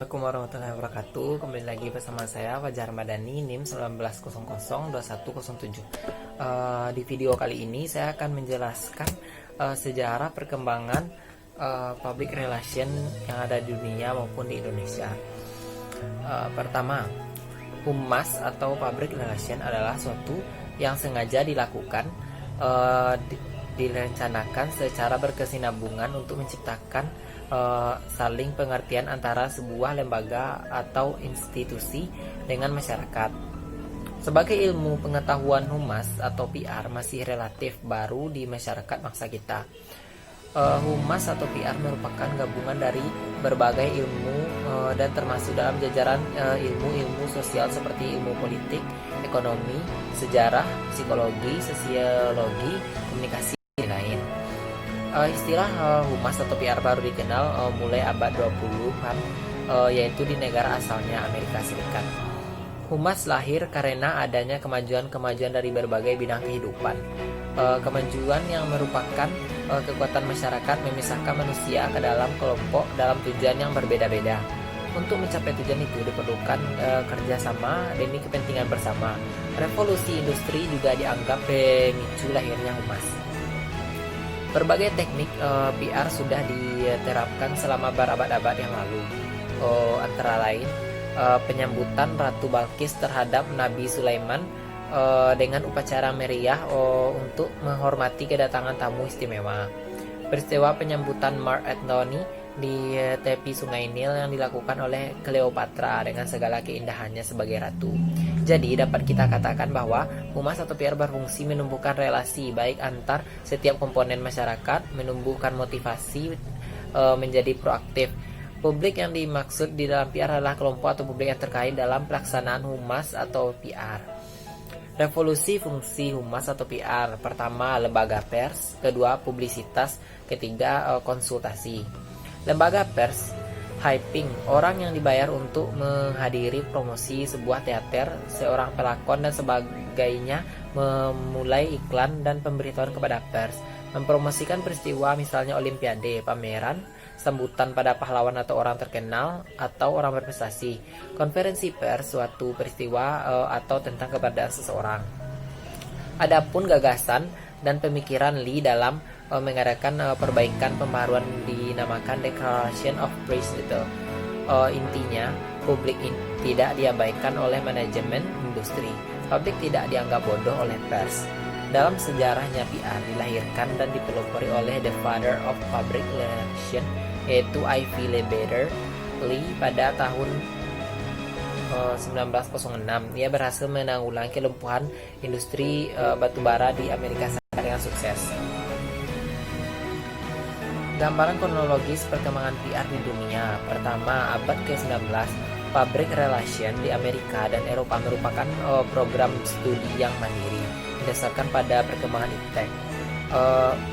Assalamualaikum warahmatullahi wabarakatuh. Kembali lagi bersama saya Fajar Madani, NIM 19002107. Di video kali ini saya akan menjelaskan sejarah perkembangan public relation yang ada di dunia maupun di Indonesia. Pertama, humas atau public relation adalah suatu yang sengaja dilakukan, direncanakan secara berkesinambungan untuk menciptakan saling pengertian antara sebuah lembaga atau institusi dengan masyarakat. Sebagai ilmu pengetahuan humas atau PR masih relatif baru di masyarakat bangsa kita. Humas atau PR merupakan gabungan dari berbagai ilmu dan termasuk dalam jajaran ilmu-ilmu sosial seperti ilmu politik, ekonomi, sejarah, psikologi, sosiologi, komunikasi, dan lain. Istilah humas atau PR baru dikenal mulai abad 20-an, yaitu di negara asalnya Amerika Serikat. Humas lahir karena adanya kemajuan-kemajuan dari berbagai bidang kehidupan. Kemajuan yang merupakan kekuatan masyarakat memisahkan manusia ke dalam kelompok dalam tujuan yang berbeda-beda. Untuk mencapai tujuan itu diperlukan kerjasama demi kepentingan bersama. Revolusi industri juga dianggap pemicu lahirnya humas. Berbagai teknik PR sudah diterapkan selama berabad-abad yang lalu, antara lain penyambutan Ratu Balkis terhadap Nabi Sulaiman dengan upacara meriah untuk menghormati kedatangan tamu istimewa. Peristiwa penyambutan Mark Antony di tepi Sungai Nil yang dilakukan oleh Cleopatra dengan segala keindahannya sebagai ratu. Jadi dapat kita katakan bahwa humas atau PR berfungsi menumbuhkan relasi baik antar setiap komponen masyarakat, menumbuhkan motivasi menjadi proaktif. Publik yang dimaksud di dalam PR adalah kelompok atau publik yang terkait dalam pelaksanaan humas atau PR. Revolusi fungsi humas atau PR. Pertama, lembaga pers. Kedua, publisitas. Ketiga, konsultasi. Lembaga pers, hyping, orang yang dibayar untuk menghadiri promosi sebuah teater, seorang pelakon dan sebagainya, memulai iklan dan pemberitahuan kepada pers, mempromosikan peristiwa misalnya olimpiade, pameran, sambutan pada pahlawan atau orang terkenal atau orang berprestasi. Konferensi pers, suatu peristiwa atau tentang keberadaan seseorang. Adapun gagasan dan pemikiran Lee dalam mengadakan perbaikan pembaruan dinamakan Declaration of Principle. Intinya, publik tidak diabaikan oleh manajemen industri. Publik tidak dianggap bodoh oleh pers. Dalam sejarahnya PR dilahirkan dan dipelopori oleh the father of public relation, yaitu Ivy Lee pada tahun 1906. Ia berhasil menanggulangi kelumpuhan industri batubara di Amerika Serikat dengan sukses. Gambaran kronologis perkembangan PR di dunia. Pertama, abad ke-19, public relation di Amerika dan Eropa merupakan program studi yang mandiri berdasarkan pada perkembangan iptek.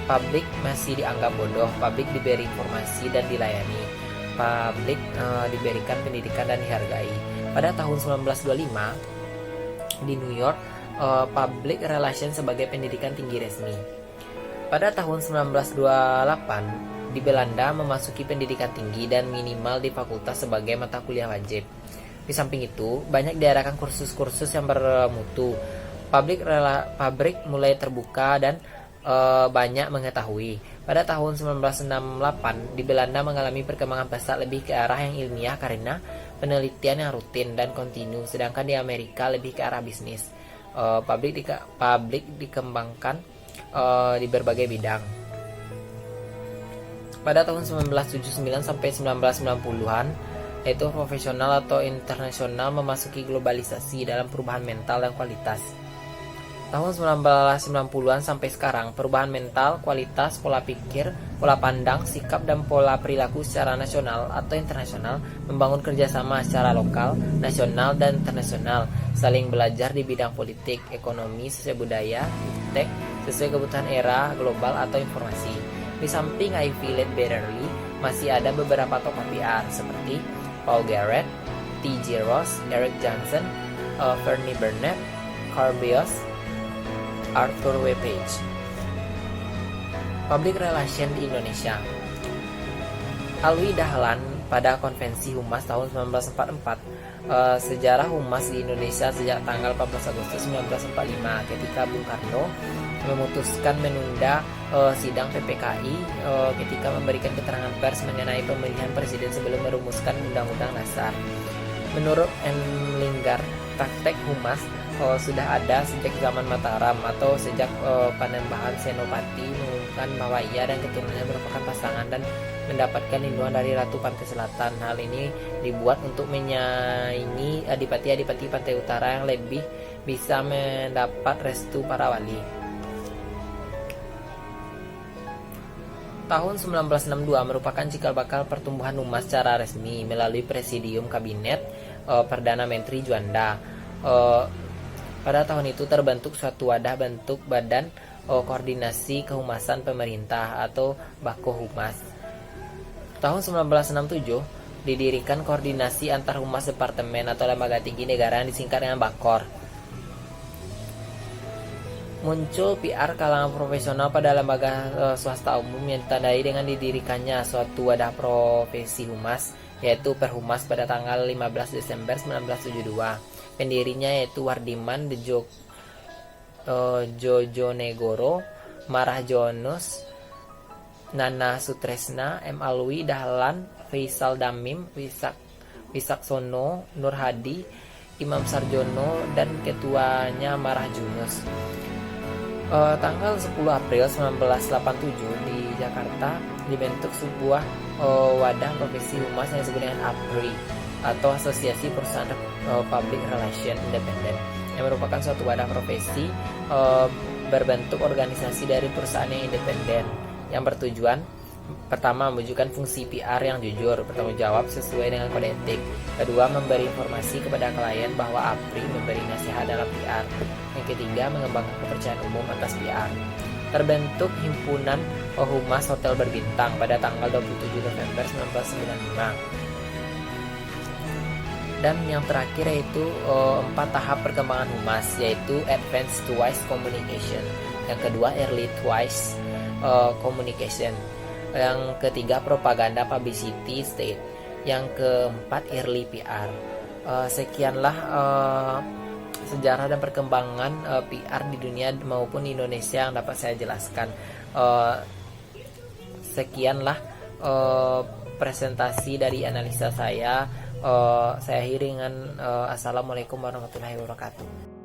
Publik masih dianggap bodoh, publik diberi informasi dan dilayani, publik diberikan pendidikan dan dihargai. Pada tahun 1925 di New York, public relation sebagai pendidikan tinggi resmi. Pada tahun 1928 di Belanda memasuki pendidikan tinggi dan minimal di fakultas sebagai mata kuliah wajib. Di samping itu, banyak diadakan kursus-kursus yang bermutu. Pabrik mulai terbuka dan banyak mengetahui. Pada tahun 1968, di Belanda mengalami perkembangan pesat lebih ke arah yang ilmiah karena penelitian yang rutin dan kontinu, sedangkan di Amerika lebih ke arah bisnis. Pabrik dikembangkan di berbagai bidang. Pada tahun 1979 sampai 1990-an, yaitu profesional atau internasional memasuki globalisasi dalam perubahan mental dan kualitas. Tahun 1990-an sampai sekarang, perubahan mental, kualitas, pola pikir, pola pandang, sikap, dan pola perilaku secara nasional atau internasional, membangun kerjasama secara lokal, nasional, dan internasional, saling belajar di bidang politik, ekonomi, sosial budaya, iptek, sesuai kebutuhan era, global, atau informasi. Di samping Ivy Lee, masih ada beberapa tokoh PR seperti Paul Garrett, T.J. Ross, Eric Johnson, Fernie Burnett, Carl Bios, Arthur W. Page. Public Relation di Indonesia. Alwi Dahlan pada Konvensi Humas tahun 1944. Sejarah humas di Indonesia sejak tanggal 14 Agustus 1945 ketika Bung Karno memutuskan menunda sidang PPKI ketika memberikan keterangan pers mengenai pemilihan presiden sebelum merumuskan Undang-Undang Dasar. Menurut M. Linggar, praktek humas sudah ada sejak zaman Mataram atau sejak Panembahan Senopati mengumumkan bahwa ia dan keturunannya merupakan pasangan dan mendapatkan lindungan dari Ratu Pantai Selatan. Hal ini dibuat untuk menyaingi adipati-adipati Pantai Utara yang lebih bisa mendapat restu para wali. Tahun 1962 merupakan cikal bakal pertumbuhan humas secara resmi melalui Presidium Kabinet Perdana Menteri Juanda. Pada tahun itu terbentuk suatu wadah bentuk Badan Koordinasi Kehumasan Pemerintah atau Bako Humas. Tahun 1967 didirikan Koordinasi Antar Humas Departemen atau Lembaga Tinggi Negara yang disingkat dengan Bakor. Muncul PR kalangan profesional pada lembaga swasta umum yang ditandai dengan didirikannya suatu wadah profesi humas, yaitu Perhumas pada tanggal 15 Desember 1972. Pendirinya yaitu Wardiman Jojonegoro, Marah Jonus, Nana Sutresna, M. Alwi Dahlan, Faisal Damim, Wisaksono, Nur Hadi, Imam Sarjono, dan ketuanya Marah Junus. Tanggal 10 April 1987 di Jakarta dibentuk sebuah wadah profesi humas yang disebut dengan APRI atau Asosiasi Perusahaan Public Relation Independen, yang merupakan suatu wadah profesi berbentuk organisasi dari perusahaan yang independen yang bertujuan pertama mewujudkan fungsi PR yang jujur, bertanggung jawab sesuai dengan kode etik. Kedua, memberi informasi kepada klien bahwa APRI memberi nasihat dalam PR. Yang ketiga, mengembangkan kepercayaan umum atas PR. Terbentuk Himpunan Humas Hotel Berbintang pada tanggal 27 November 1995. Dan yang terakhir yaitu 4 tahap perkembangan humas, yaitu Advanced Twice Communication, yang kedua Early Twice Communication, yang ketiga propaganda publicity state, yang keempat early PR. Sekianlah sejarah dan perkembangan PR di dunia maupun di Indonesia yang dapat saya jelaskan. Sekianlah presentasi dari analisa saya. Saya akhiri dengan assalamualaikum warahmatullahi wabarakatuh.